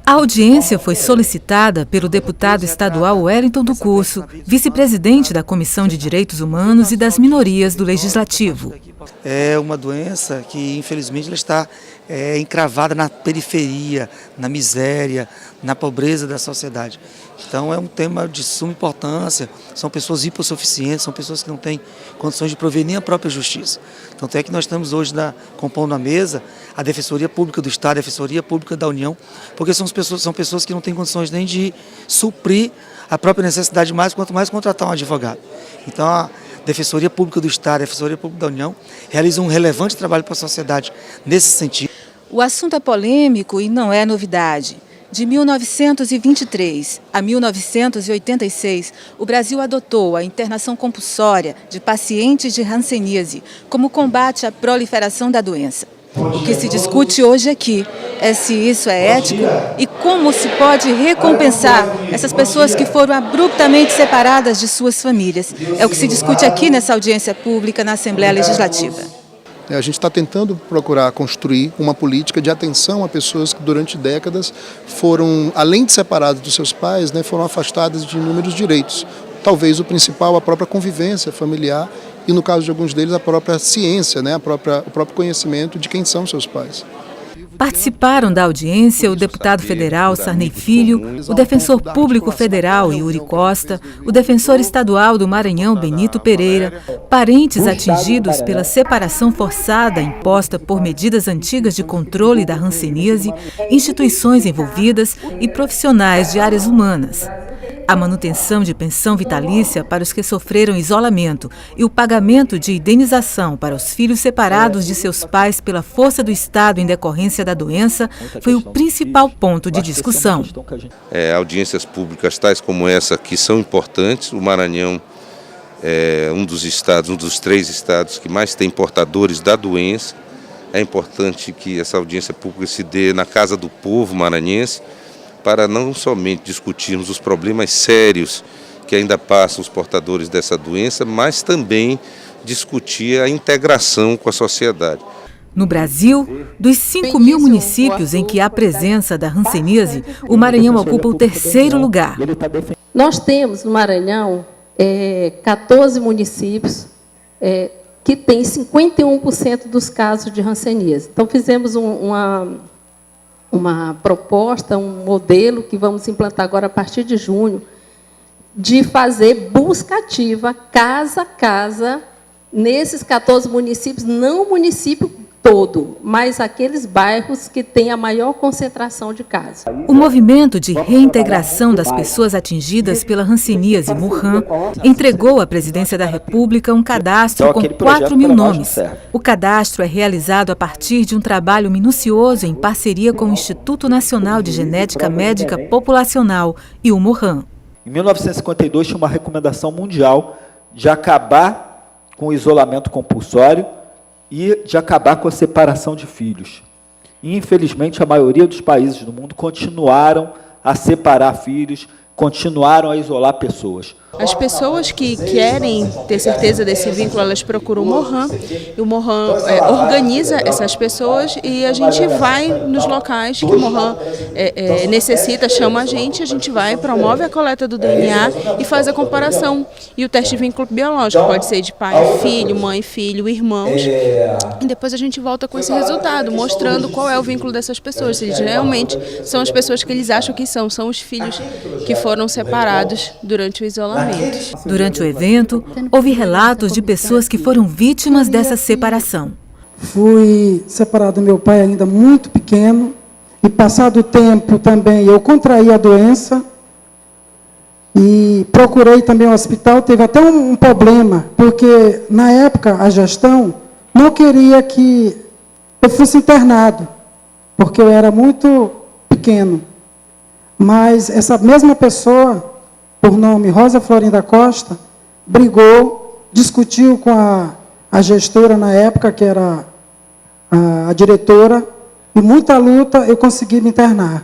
A audiência foi solicitada pelo deputado estadual Wellington do Curso, vice-presidente da Comissão de Direitos Humanos e das Minorias do Legislativo. É uma doença que, infelizmente, ela está encravada na periferia, na miséria, na pobreza da sociedade. Então, é um tema de suma importância. São pessoas hipossuficientes, são pessoas que não têm condições de prover nem a própria justiça. Tanto é que nós estamos hoje compondo a mesa a Defensoria Pública do Estado, a Defensoria Pública da União, porque são pessoas que não têm condições nem de suprir a própria necessidade quanto mais contratar um advogado. Então, a Defensoria Pública do Estado, a Defensoria Pública da União realizam um relevante trabalho para a sociedade nesse sentido. O assunto é polêmico e não é novidade. De 1923 a 1986, o Brasil adotou a internação compulsória de pacientes de hanseníase como combate à proliferação da doença. O que se discute hoje aqui é se isso é ético e como se pode recompensar essas pessoas que foram abruptamente separadas de suas famílias. É o que se discute aqui nessa audiência pública na Assembleia Legislativa. A gente está tentando procurar construir uma política de atenção a pessoas que durante décadas foram, além de separadas dos seus pais, foram afastadas de inúmeros direitos. Talvez o principal, a própria convivência familiar e, no caso de alguns deles, a própria ciência, o próprio conhecimento de quem são seus pais. Participaram da audiência o deputado federal Sarney Filho, o defensor público federal Yuri Costa, o defensor estadual do Maranhão Benito Pereira, parentes atingidos pela separação forçada imposta por medidas antigas de controle da hanseníase, instituições envolvidas e profissionais de áreas humanas. A manutenção de pensão vitalícia para os que sofreram isolamento e o pagamento de indenização para os filhos separados de seus pais pela força do Estado em decorrência da doença foi o principal ponto de discussão. Audiências públicas tais como essa que são importantes. O Maranhão é um dos 3 estados que mais tem portadores da doença. É importante que essa audiência pública se dê na casa do povo maranhense, para não somente discutirmos os problemas sérios que ainda passam os portadores dessa doença, mas também discutir a integração com a sociedade. No Brasil, dos 5.000 municípios em que há presença da hanseníase, o Maranhão ocupa o 3º lugar. Nós temos no Maranhão 14 municípios que têm 51% dos casos de hanseníase. Então, fizemos uma proposta, um modelo que vamos implantar agora a partir de junho, de fazer busca ativa, casa a casa, nesses 14 municípios, não o município todo, mas aqueles bairros que têm a maior concentração de casos. O movimento de reintegração das pessoas atingidas pela hanseníase, MURHAN, entregou à Presidência da República um cadastro com 4.000 nomes. O cadastro é realizado a partir de um trabalho minucioso em parceria com o Instituto Nacional de Genética Médica Populacional e o MURHAN. Em 1952, tinha uma recomendação mundial de acabar com o isolamento compulsório e de acabar com a separação de filhos. E, infelizmente, a maioria dos países do mundo continuaram a separar filhos, continuaram a isolar pessoas. As pessoas que querem ter certeza desse vínculo, elas procuram o MURHAN, e o MURHAN organiza essas pessoas e a gente vai nos locais que o MURHAN necessita, chama a gente vai, promove a coleta do DNA e faz a comparação. E o teste de vínculo biológico pode ser de pai, filho, mãe, filho, irmãos, e depois a gente volta com esse resultado, mostrando qual é o vínculo dessas pessoas, se realmente são as pessoas que eles acham que são os filhos que foram separados durante o isolamento. Durante o evento, houve relatos de pessoas que foram vítimas dessa separação. Fui separado do meu pai ainda muito pequeno e, passado o tempo, também eu contraí a doença e procurei também o hospital. Teve até um problema, porque na época a gestão não queria que eu fosse internado, porque eu era muito pequeno. Mas essa mesma pessoa, por nome Rosa Florinda Costa, brigou, discutiu com a gestora na época, que era a diretora, e muita luta eu consegui me internar.